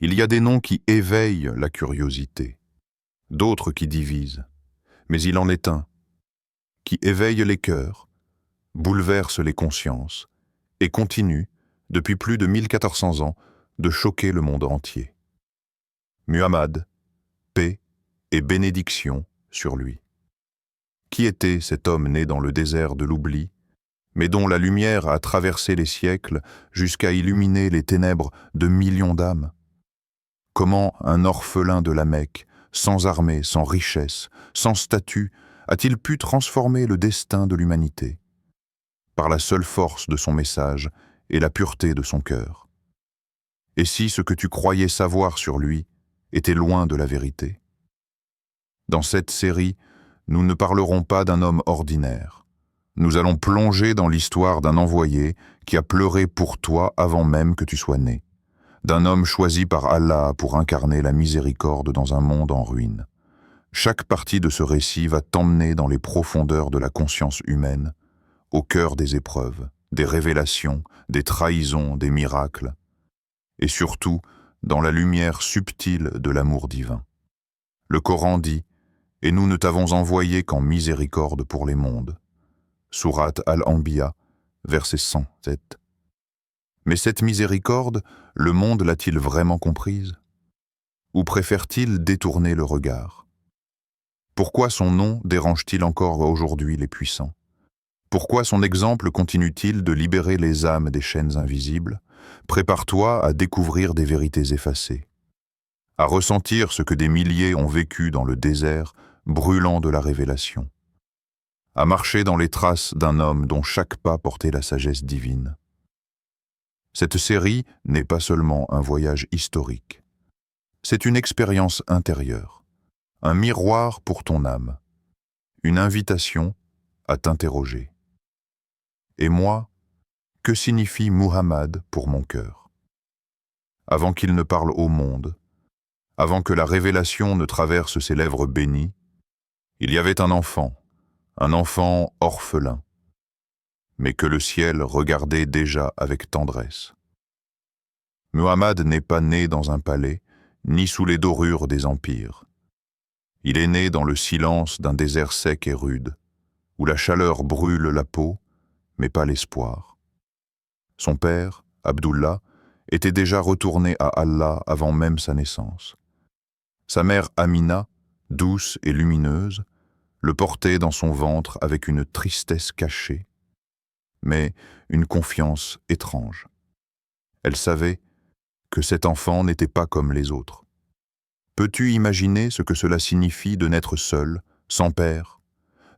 Il y a des noms qui éveillent la curiosité, d'autres qui divisent, mais il en est un qui éveille les cœurs, bouleverse les consciences et continue, depuis plus de 1400 ans, de choquer le monde entier. Muhammad, paix et bénédiction sur lui. Qui était cet homme né dans le désert de l'oubli, mais dont la lumière a traversé les siècles jusqu'à illuminer les ténèbres de millions d'âmes? Comment un orphelin de la Mecque, sans armée, sans richesse, sans statut, a-t-il pu transformer le destin de l'humanité? Par la seule force de son message et la pureté de son cœur. Et si ce que tu croyais savoir sur lui était loin de la vérité? Dans cette série, nous ne parlerons pas d'un homme ordinaire. Nous allons plonger dans l'histoire d'un envoyé qui a pleuré pour toi avant même que tu sois né. D'un homme choisi par Allah pour incarner la miséricorde dans un monde en ruine. Chaque partie de ce récit va t'emmener dans les profondeurs de la conscience humaine, au cœur des épreuves, des révélations, des trahisons, des miracles, et surtout dans la lumière subtile de l'amour divin. Le Coran dit « Et nous ne t'avons envoyé qu'en miséricorde pour les mondes » Sourate Al-Anbiya, verset 107. Mais cette miséricorde, le monde l'a-t-il vraiment comprise? Ou préfère-t-il détourner le regard? Pourquoi son nom dérange-t-il encore aujourd'hui les puissants? Pourquoi son exemple continue-t-il de libérer les âmes des chaînes invisibles? Prépare-toi à découvrir des vérités effacées, à ressentir ce que des milliers ont vécu dans le désert brûlant de la révélation, à marcher dans les traces d'un homme dont chaque pas portait la sagesse divine. Cette série n'est pas seulement un voyage historique, c'est une expérience intérieure, un miroir pour ton âme, une invitation à t'interroger. Et moi, que signifie Muhammad pour mon cœur? Avant qu'il ne parle au monde, avant que la révélation ne traverse ses lèvres bénies, il y avait un enfant orphelin, mais que le ciel regardait déjà avec tendresse. Muhammad n'est pas né dans un palais, ni sous les dorures des empires. Il est né dans le silence d'un désert sec et rude, où la chaleur brûle la peau, mais pas l'espoir. Son père, Abdullah, était déjà retourné à Allah avant même sa naissance. Sa mère Amina, douce et lumineuse, le portait dans son ventre avec une tristesse cachée, mais une confiance étrange. Elle savait que cet enfant n'était pas comme les autres. Peux-tu imaginer ce que cela signifie de naître seul, sans père,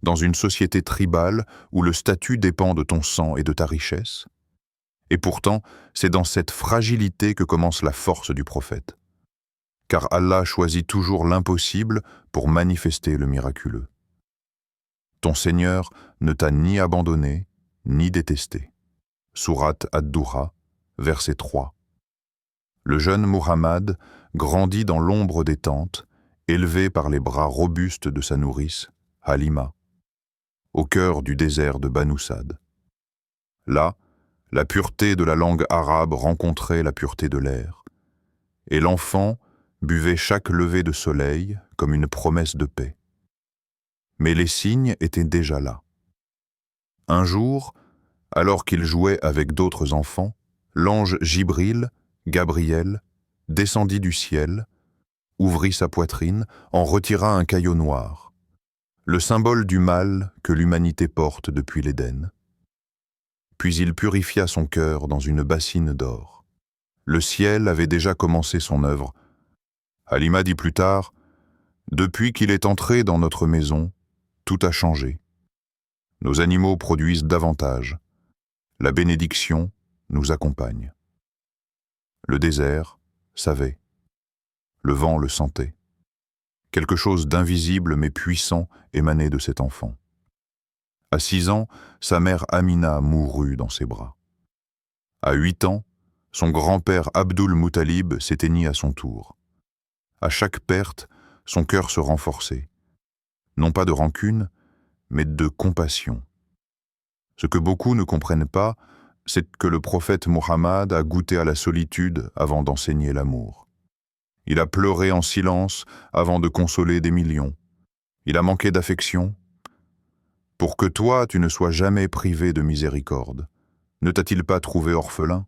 dans une société tribale où le statut dépend de ton sang et de ta richesse? Et pourtant, c'est dans cette fragilité que commence la force du prophète. Car Allah choisit toujours l'impossible pour manifester le miraculeux. Ton Seigneur ne t'a ni abandonné, ni détesté. Sourate Ad-Duha, verset 3. Le jeune Muhammad grandit dans l'ombre des tentes, élevé par les bras robustes de sa nourrice, Halima, au cœur du désert de Banu Sad. Là, la pureté de la langue arabe rencontrait la pureté de l'air, et l'enfant buvait chaque lever de soleil comme une promesse de paix. Mais les signes étaient déjà là. Un jour, alors qu'il jouait avec d'autres enfants, l'ange Jibril, Gabriel, descendit du ciel, ouvrit sa poitrine, en retira un caillot noir, le symbole du mal que l'humanité porte depuis l'Éden. Puis il purifia son cœur dans une bassine d'or. Le ciel avait déjà commencé son œuvre. Halima dit plus tard, « Depuis qu'il est entré dans notre maison, tout a changé. Nos animaux produisent davantage. La bénédiction nous accompagne. » Le désert savait. Le vent le sentait. Quelque chose d'invisible mais puissant émanait de cet enfant. À 6 ans, sa mère Amina mourut dans ses bras. À 8 ans, son grand-père Abdul Muttalib s'éteignit à son tour. À chaque perte, son cœur se renforçait. Non pas de rancune, mais de compassion. Ce que beaucoup ne comprennent pas, c'est que le prophète Muhammad a goûté à la solitude avant d'enseigner l'amour. Il a pleuré en silence avant de consoler des millions. Il a manqué d'affection. Pour que toi, tu ne sois jamais privé de miséricorde, ne t'a-t-il pas trouvé orphelin?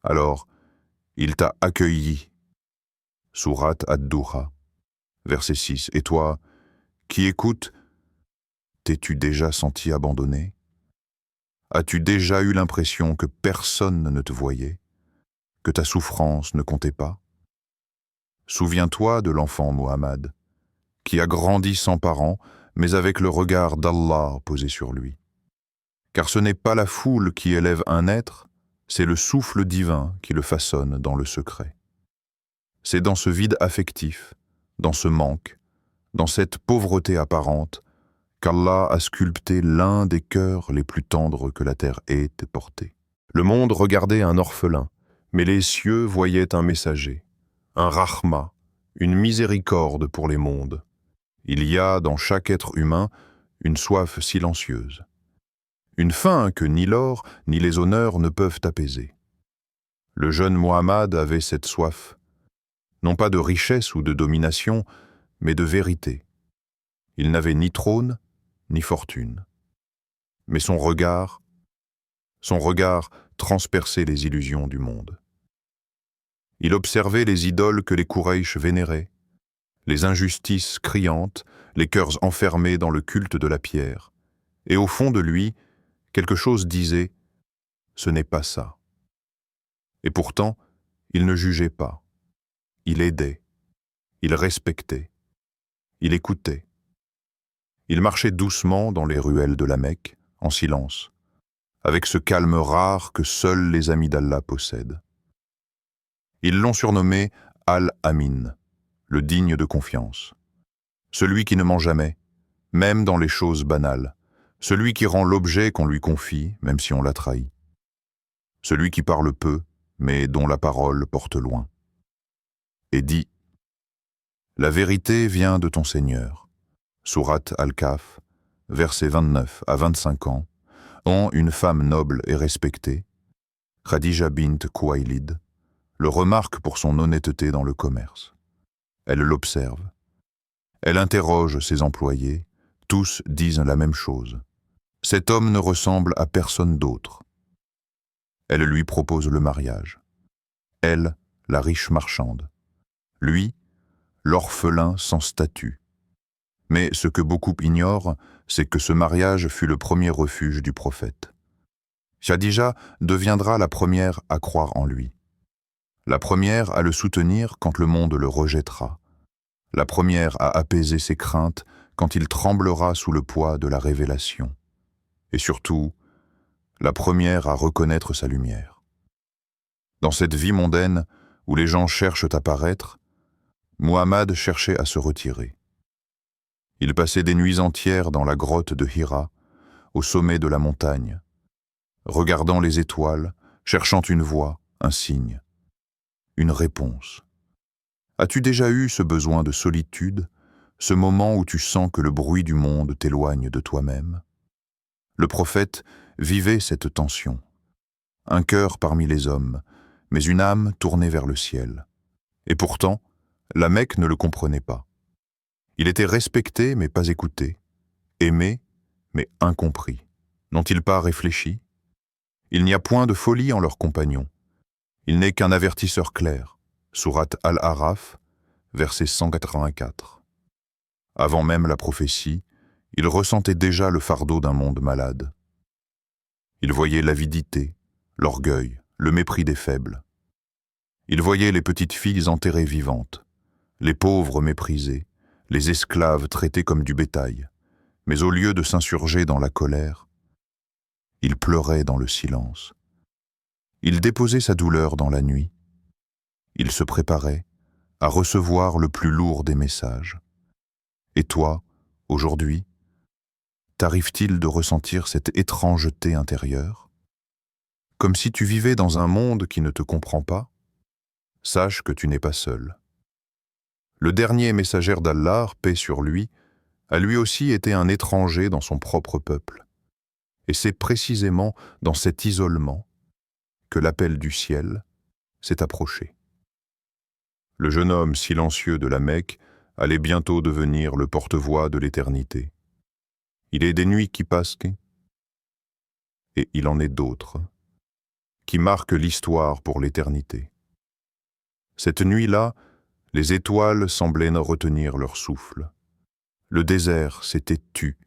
Alors, il t'a accueilli. Sourate ad-Duha, verset 6. Et toi, qui écoutes, t'es-tu déjà senti abandonné? As-tu déjà eu l'impression que personne ne te voyait, que ta souffrance ne comptait pas? Souviens-toi de l'enfant Muhammad, qui a grandi sans parents, mais avec le regard d'Allah posé sur lui. Car ce n'est pas la foule qui élève un être, c'est le souffle divin qui le façonne dans le secret. C'est dans ce vide affectif, dans ce manque, dans cette pauvreté apparente, qu'Allah a sculpté l'un des cœurs les plus tendres que la terre ait portés. Le monde regardait un orphelin, mais les cieux voyaient un messager, un rahma, une miséricorde pour les mondes. Il y a dans chaque être humain une soif silencieuse, une faim que ni l'or ni les honneurs ne peuvent apaiser. Le jeune Muhammad avait cette soif, non pas de richesse ou de domination, mais de vérité. Il n'avait ni trône, ni fortune. Mais son regard transperçait les illusions du monde. Il observait les idoles que les Quraysh vénéraient, les injustices criantes, les cœurs enfermés dans le culte de la pierre. Et au fond de lui, quelque chose disait « ce n'est pas ça ». Et pourtant, il ne jugeait pas. Il aidait, il respectait, il écoutait. Il marchait doucement dans les ruelles de la Mecque, en silence, avec ce calme rare que seuls les amis d'Allah possèdent. Ils l'ont surnommé Al-Amin, le digne de confiance. Celui qui ne ment jamais, même dans les choses banales. Celui qui rend l'objet qu'on lui confie, même si on l'a trahi. Celui qui parle peu, mais dont la parole porte loin. Et dit « La vérité vient de ton Seigneur ». Sourate Al-Kahf, versets 29 à 25 ans, ont une femme noble et respectée, Khadija bint Khuwaylid, le remarque pour son honnêteté dans le commerce. Elle l'observe. Elle interroge ses employés, tous disent la même chose. Cet homme ne ressemble à personne d'autre. Elle lui propose le mariage. Elle, la riche marchande. Lui, l'orphelin sans statut. Mais ce que beaucoup ignorent, c'est que ce mariage fut le premier refuge du prophète. Khadija deviendra la première à croire en lui. La première à le soutenir quand le monde le rejettera. La première à apaiser ses craintes quand il tremblera sous le poids de la révélation. Et surtout, la première à reconnaître sa lumière. Dans cette vie mondaine où les gens cherchent à paraître, Muhammad cherchait à se retirer. Il passait des nuits entières dans la grotte de Hira, au sommet de la montagne, regardant les étoiles, cherchant une voix, un signe, une réponse. As-tu déjà eu ce besoin de solitude, ce moment où tu sens que le bruit du monde t'éloigne de toi-même? Le prophète vivait cette tension. Un cœur parmi les hommes, mais une âme tournée vers le ciel. Et pourtant, la Mecque ne le comprenait pas. Il était respecté mais pas écouté, aimé mais incompris. N'ont-ils pas réfléchi? Il n'y a point de folie en leurs compagnons. Il n'est qu'un avertisseur clair. Sourate Al-Araf, verset 184. Avant même la prophétie, il ressentait déjà le fardeau d'un monde malade. Il voyait l'avidité, l'orgueil, le mépris des faibles. Il voyait les petites filles enterrées vivantes, les pauvres méprisés, les esclaves traités comme du bétail. Mais au lieu de s'insurger dans la colère, il pleurait dans le silence. Il déposait sa douleur dans la nuit. Il se préparait à recevoir le plus lourd des messages. Et toi, aujourd'hui, t'arrive-t-il de ressentir cette étrangeté intérieure? Comme si tu vivais dans un monde qui ne te comprend pas? Sache que tu n'es pas seul. Le dernier messager d'Allah, paix sur lui, a lui aussi été un étranger dans son propre peuple. Et c'est précisément dans cet isolement que l'appel du ciel s'est approché. Le jeune homme silencieux de la Mecque allait bientôt devenir le porte-voix de l'éternité. Il est des nuits qui passent, et il en est d'autres, qui marquent l'histoire pour l'éternité. Cette nuit-là, les étoiles semblaient ne retenir leur souffle. Le désert s'était tu,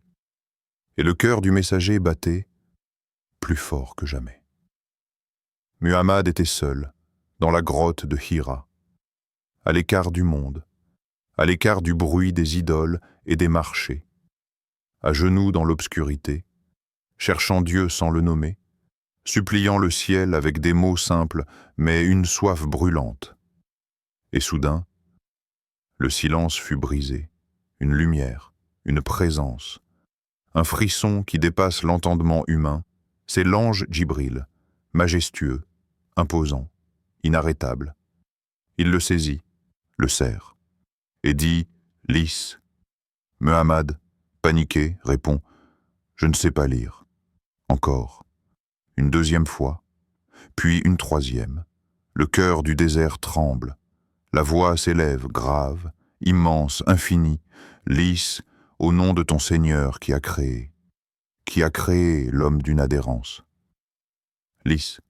et le cœur du messager battait plus fort que jamais. Muhammad était seul, dans la grotte de Hira, à l'écart du monde, à l'écart du bruit des idoles et des marchés, à genoux dans l'obscurité, cherchant Dieu sans le nommer, suppliant le ciel avec des mots simples, mais une soif brûlante. Et soudain, le silence fut brisé, une lumière, une présence, un frisson qui dépasse l'entendement humain, c'est l'ange Djibril, majestueux, imposant, inarrêtable. Il le saisit, le serre, et dit « Lisse ». Muhammad, paniqué, répond « Je ne sais pas lire ». Encore, une deuxième fois, puis une troisième. Le cœur du désert tremble. La voix s'élève, grave, immense, infinie, lisse, au nom de ton Seigneur qui a créé l'homme d'une adhérence. Lisse.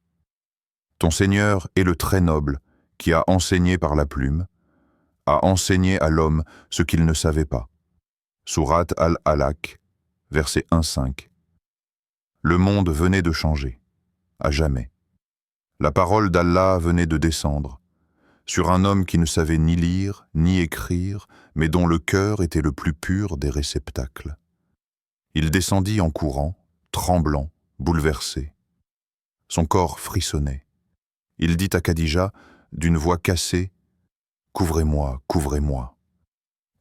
Ton Seigneur est le très noble qui a enseigné par la plume, a enseigné à l'homme ce qu'il ne savait pas. Sourate Al-Alaq, verset 1-5. Le monde venait de changer, à jamais. La parole d'Allah venait de descendre, sur un homme qui ne savait ni lire, ni écrire, mais dont le cœur était le plus pur des réceptacles. Il descendit en courant, tremblant, bouleversé. Son corps frissonnait. Il dit à Khadija, d'une voix cassée, « Couvrez-moi, couvrez-moi ».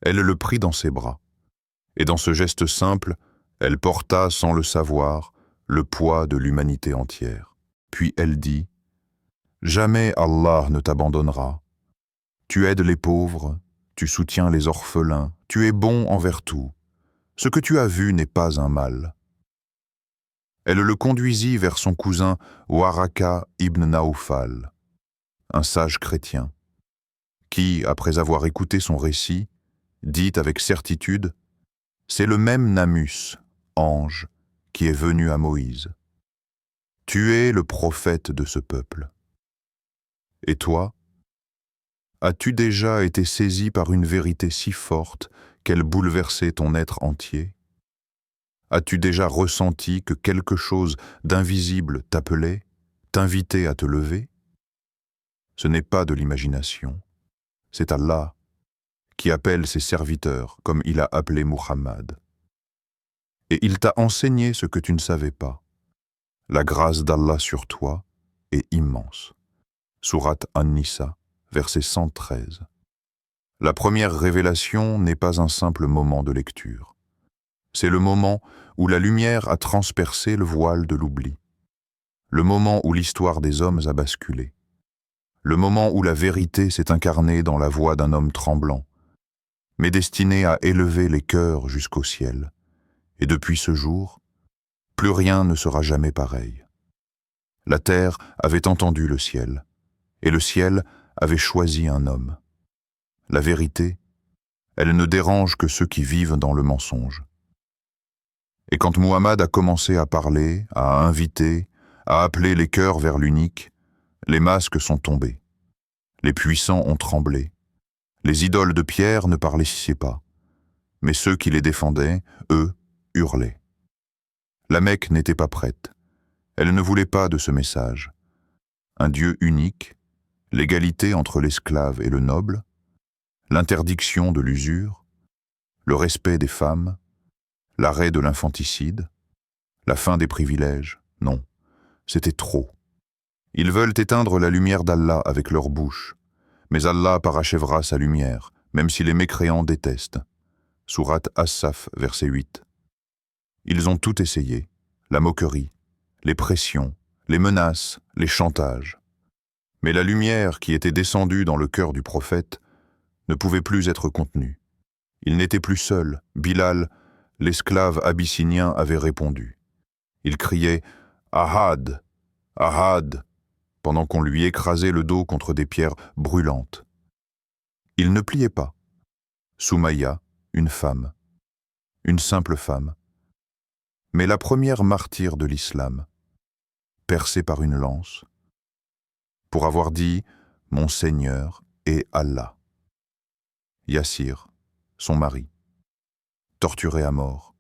Elle le prit dans ses bras, et dans ce geste simple, elle porta, sans le savoir, le poids de l'humanité entière. Puis elle dit, « Jamais Allah ne t'abandonnera. Tu aides les pauvres, tu soutiens les orphelins, tu es bon envers tout. Ce que tu as vu n'est pas un mal. » Elle le conduisit vers son cousin Waraka ibn Naoufal, un sage chrétien, qui, après avoir écouté son récit, dit avec certitude « C'est le même Namus, ange, qui est venu à Moïse. Tu es le prophète de ce peuple. Et toi, as-tu déjà été saisi par une vérité si forte qu'elle bouleversait ton être entier? As-tu déjà ressenti que quelque chose d'invisible t'appelait, t'invitait à te lever? Ce n'est pas de l'imagination, c'est Allah qui appelle ses serviteurs comme il a appelé Muhammad. Et il t'a enseigné ce que tu ne savais pas. La grâce d'Allah sur toi est immense. Sourate An-Nisa, verset 113. La première révélation n'est pas un simple moment de lecture. C'est le moment où la lumière a transpercé le voile de l'oubli. Le moment où l'histoire des hommes a basculé. Le moment où la vérité s'est incarnée dans la voix d'un homme tremblant, mais destiné à élever les cœurs jusqu'au ciel. Et depuis ce jour, plus rien ne sera jamais pareil. La terre avait entendu le ciel, et le ciel avait choisi un homme. La vérité, elle ne dérange que ceux qui vivent dans le mensonge. Et quand Muhammad a commencé à parler, à inviter, à appeler les cœurs vers l'unique, les masques sont tombés. Les puissants ont tremblé. Les idoles de pierre ne parlécissaient pas. Mais ceux qui les défendaient, eux, hurlaient. La Mecque n'était pas prête. Elle ne voulait pas de ce message. Un Dieu unique, l'égalité entre l'esclave et le noble, l'interdiction de l'usure, le respect des femmes, l'arrêt de l'infanticide, la fin des privilèges, non, c'était trop. Ils veulent éteindre la lumière d'Allah avec leur bouche, mais Allah parachèvera sa lumière, même si les mécréants détestent. Sourate As-Saf, verset 8. Ils ont tout essayé, la moquerie, les pressions, les menaces, les chantages. Mais la lumière qui était descendue dans le cœur du prophète ne pouvait plus être contenue. Il n'était plus seul. Bilal, l'esclave abyssinien, avait répondu. Il criait « Ahad, Ahad !» pendant qu'on lui écrasait le dos contre des pierres brûlantes. Il ne pliait pas. Soumaïa, une femme, une simple femme, mais la première martyre de l'islam, percée par une lance, pour avoir dit « Mon Seigneur est Allah ». Yassir, son mari, torturé à mort.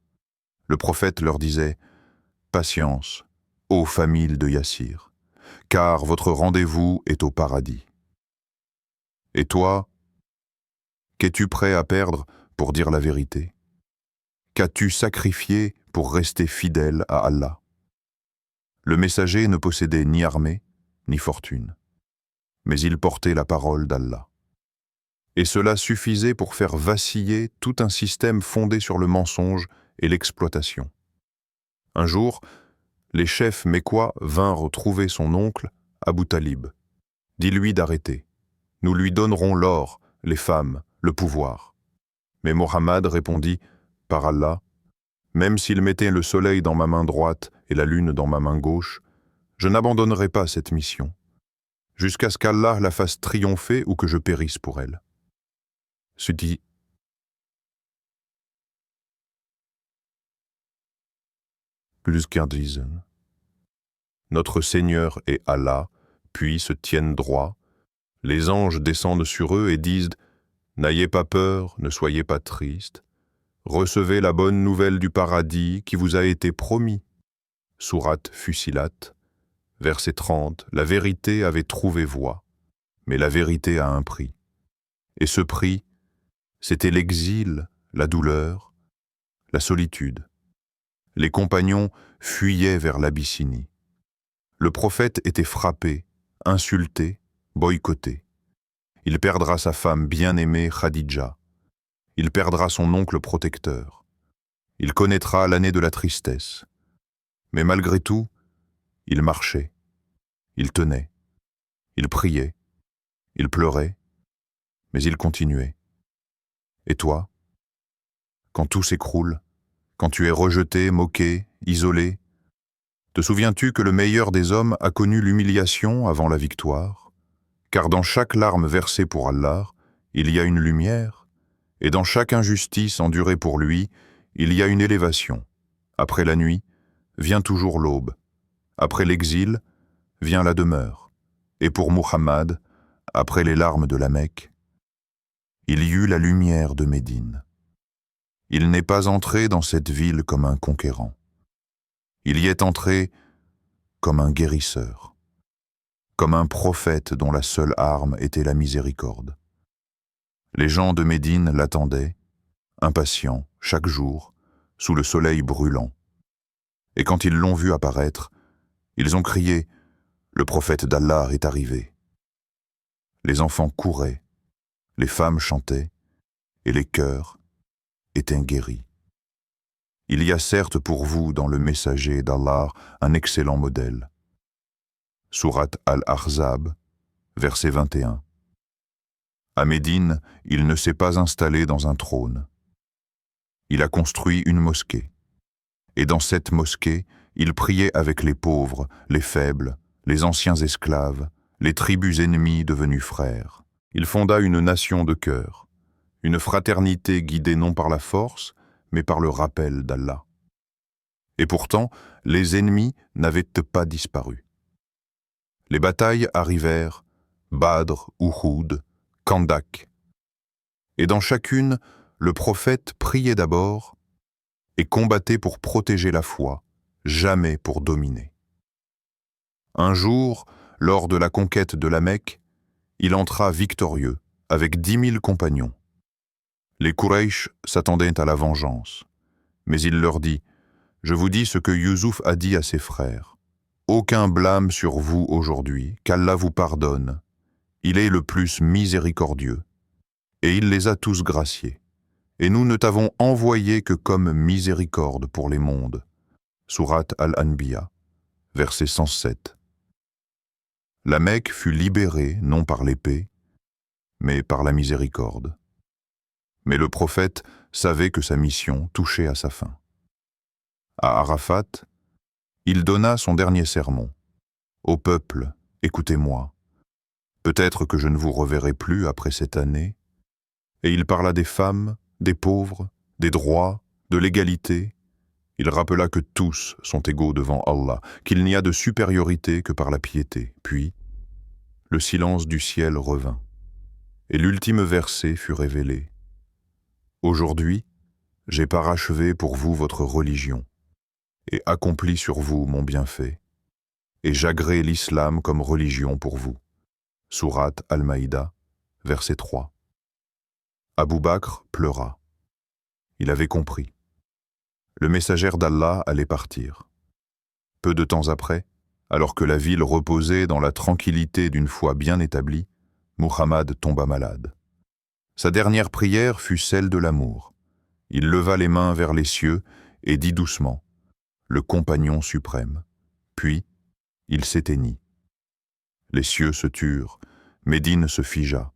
Le prophète leur disait « Patience, ô famille de Yassir, car votre rendez-vous est au paradis. » Et toi, qu'es-tu prêt à perdre pour dire la vérité? Qu'as-tu sacrifié pour rester fidèle à Allah? Le messager ne possédait ni armée, ni fortune, mais il portait la parole d'Allah. Et cela suffisait pour faire vaciller tout un système fondé sur le mensonge et l'exploitation. Un jour, les chefs mécois vinrent trouver son oncle, Abu Talib. Dis-lui d'arrêter. Nous lui donnerons l'or, les femmes, le pouvoir. Mais Mohammed répondit, par Allah, même s'il mettait le soleil dans ma main droite et la lune dans ma main gauche, je n'abandonnerai pas cette mission, jusqu'à ce qu'Allah la fasse triompher ou que je périsse pour elle. Sudi. Plus qu'un dizaine. Notre Seigneur et Allah, puis se tiennent droit. Les anges descendent sur eux et disent « N'ayez pas peur, ne soyez pas tristes. Recevez la bonne nouvelle du paradis qui vous a été promis. » Sourate Fussilat, verset 30. La vérité avait trouvé voie, mais la vérité a un prix. Et ce prix, c'était l'exil, la douleur, la solitude. Les compagnons fuyaient vers l'Abyssinie. Le prophète était frappé, insulté, boycotté. Il perdra sa femme bien-aimée Khadija. Il perdra son oncle protecteur. Il connaîtra l'année de la tristesse. Mais malgré tout, il marchait, il tenait, il priait, il pleurait, mais il continuait. Et toi, quand tout s'écroule, quand tu es rejeté, moqué, isolé, te souviens-tu que le meilleur des hommes a connu l'humiliation avant la victoire? Car dans chaque larme versée pour Allah, il y a une lumière, et dans chaque injustice endurée pour lui, il y a une élévation. Après la nuit, vient toujours l'aube. Après l'exil, vient la demeure. Et pour Muhammad, après les larmes de la Mecque, il y eut la lumière de Médine. Il n'est pas entré dans cette ville comme un conquérant. Il y est entré comme un guérisseur, comme un prophète dont la seule arme était la miséricorde. Les gens de Médine l'attendaient, impatients, chaque jour, sous le soleil brûlant. Et quand ils l'ont vu apparaître, ils ont crié « Le prophète d'Allah est arrivé ». Les enfants couraient, les femmes chantaient, et les cœurs étaient guéris. Il y a certes pour vous dans le messager d'Allah un excellent modèle. Sourate Al-Ahzab, verset 21. À Médine, il ne s'est pas installé dans un trône. Il a construit une mosquée. Et dans cette mosquée, il priait avec les pauvres, les faibles, les anciens esclaves, les tribus ennemies devenues frères. Il fonda une nation de cœur, une fraternité guidée non par la force, mais par le rappel d'Allah. Et pourtant, les ennemis n'avaient pas disparu. Les batailles arrivèrent, Badr, Uhud, Kandak. Et dans chacune, le prophète priait d'abord et combattait pour protéger la foi, jamais pour dominer. Un jour, lors de la conquête de la Mecque, il entra victorieux, avec 10 000 compagnons. Les Quraysh s'attendaient à la vengeance, mais il leur dit « Je vous dis ce que Yusuf a dit à ses frères. Aucun blâme sur vous aujourd'hui, qu'Allah vous pardonne. Il est le plus miséricordieux. » Et il les a tous graciés. Et nous ne t'avons envoyé que comme miséricorde pour les mondes. Sourate Al-Anbiya, verset 107. La Mecque fut libérée non par l'épée, mais par la miséricorde. Mais le prophète savait que sa mission touchait à sa fin. À Arafat, il donna son dernier sermon. « Ô peuple, écoutez-moi. Peut-être que je ne vous reverrai plus après cette année, Et il parla des femmes, des pauvres, des droits, de l'égalité. Il rappela que tous sont égaux devant Allah, qu'il n'y a de supériorité que par la piété. Puis, le silence du ciel revint, et l'ultime verset fut révélé. Aujourd'hui, j'ai parachevé pour vous votre religion, et accompli sur vous mon bienfait, et j'agrée l'islam comme religion pour vous. Sourate Al-Maïda, verset 3. Abu Bakr pleura. Il avait compris. Le messager d'Allah allait partir. Peu de temps après, alors que la ville reposait dans la tranquillité d'une foi bien établie, Muhammad tomba malade. Sa dernière prière fut celle de l'amour. Il leva les mains vers les cieux et dit doucement « Le compagnon suprême ». Puis, il s'éteignit. Les cieux se turent, Médine se figea.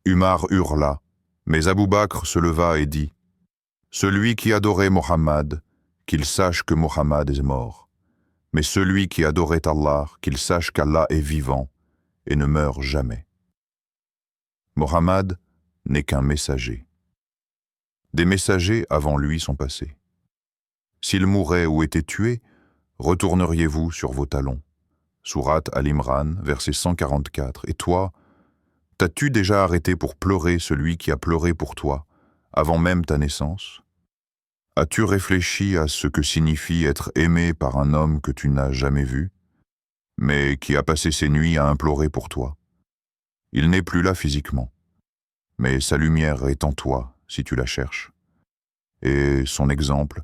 Umar hurla, mais Abu Bakr se leva et dit « Celui qui adorait Mohammed, qu'il sache que Mohammed est mort. Mais celui qui adorait Allah, qu'il sache qu'Allah est vivant et ne meurt jamais. » Mohammed n'est qu'un messager. Des messagers avant lui sont passés. S'il mourait ou était tué, retourneriez-vous sur vos talons. Sourate Al-Imran, verset 144. Et toi, t'as-tu déjà arrêté pour pleurer celui qui a pleuré pour toi, avant même ta naissance? As-tu réfléchi à ce que signifie être aimé par un homme que tu n'as jamais vu, mais qui a passé ses nuits à implorer pour toi? Il n'est plus là physiquement, mais sa lumière est en toi si tu la cherches. Et son exemple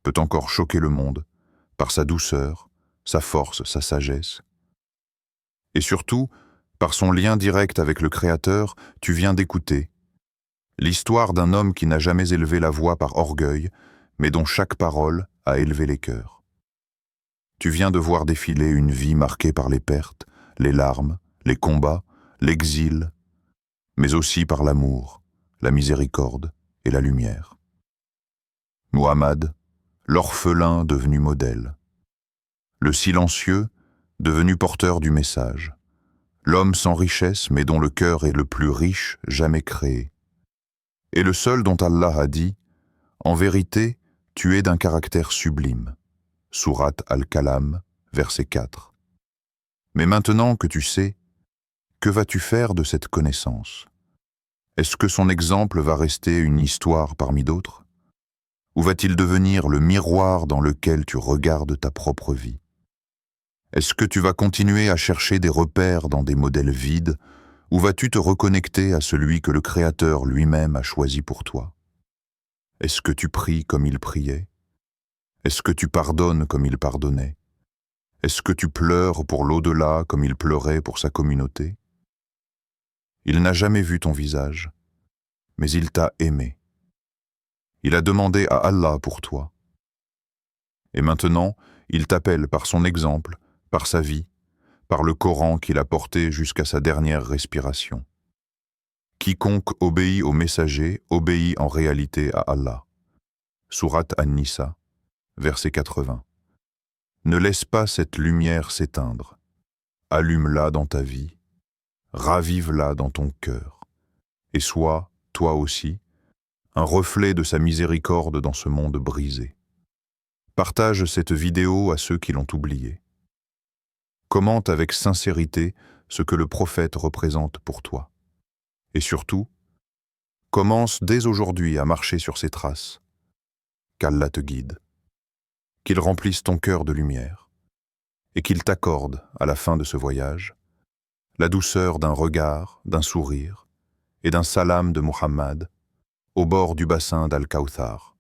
peut encore choquer le monde par sa douceur, sa force, sa sagesse. Et surtout, par son lien direct avec le Créateur, tu viens d'écouter l'histoire d'un homme qui n'a jamais élevé la voix par orgueil, mais dont chaque parole a élevé les cœurs. Tu viens de voir défiler une vie marquée par les pertes, les larmes, les combats, l'exil, mais aussi par l'amour, la miséricorde et la lumière. Muhammad, l'orphelin devenu modèle. Le silencieux, devenu porteur du message. L'homme sans richesse, mais dont le cœur est le plus riche jamais créé. Et le seul dont Allah a dit « En vérité, tu es d'un caractère sublime ». Sourate Al-Kalam, verset 4. Mais maintenant que tu sais, que vas-tu faire de cette connaissance? Est-ce que son exemple va rester une histoire parmi d'autres? Ou va-t-il devenir le miroir dans lequel tu regardes ta propre vie? Est-ce que tu vas continuer à chercher des repères dans des modèles vides, ou vas-tu te reconnecter à celui que le Créateur lui-même a choisi pour toi? Est-ce que tu pries comme il priait? Est-ce que tu pardonnes comme il pardonnait? Est-ce que tu pleures pour l'au-delà comme il pleurait pour sa communauté? Il n'a jamais vu ton visage, mais il t'a aimé. Il a demandé à Allah pour toi. Et maintenant, il t'appelle par son exemple, par sa vie, par le Coran qu'il a porté jusqu'à sa dernière respiration. Quiconque obéit au messager obéit en réalité à Allah. Sourate An-Nisa, verset 80. Ne laisse pas cette lumière s'éteindre. Allume-la dans ta vie, ravive-la dans ton cœur, et sois, toi aussi, un reflet de sa miséricorde dans ce monde brisé. Partage cette vidéo à ceux qui l'ont oubliée. Commente avec sincérité ce que le prophète représente pour toi. Et surtout, commence dès aujourd'hui à marcher sur ses traces. Qu'Allah te guide, qu'il remplisse ton cœur de lumière, et qu'il t'accorde, à la fin de ce voyage, la douceur d'un regard, d'un sourire, et d'un salam de Muhammad, au bord du bassin d'Al-Kawthar.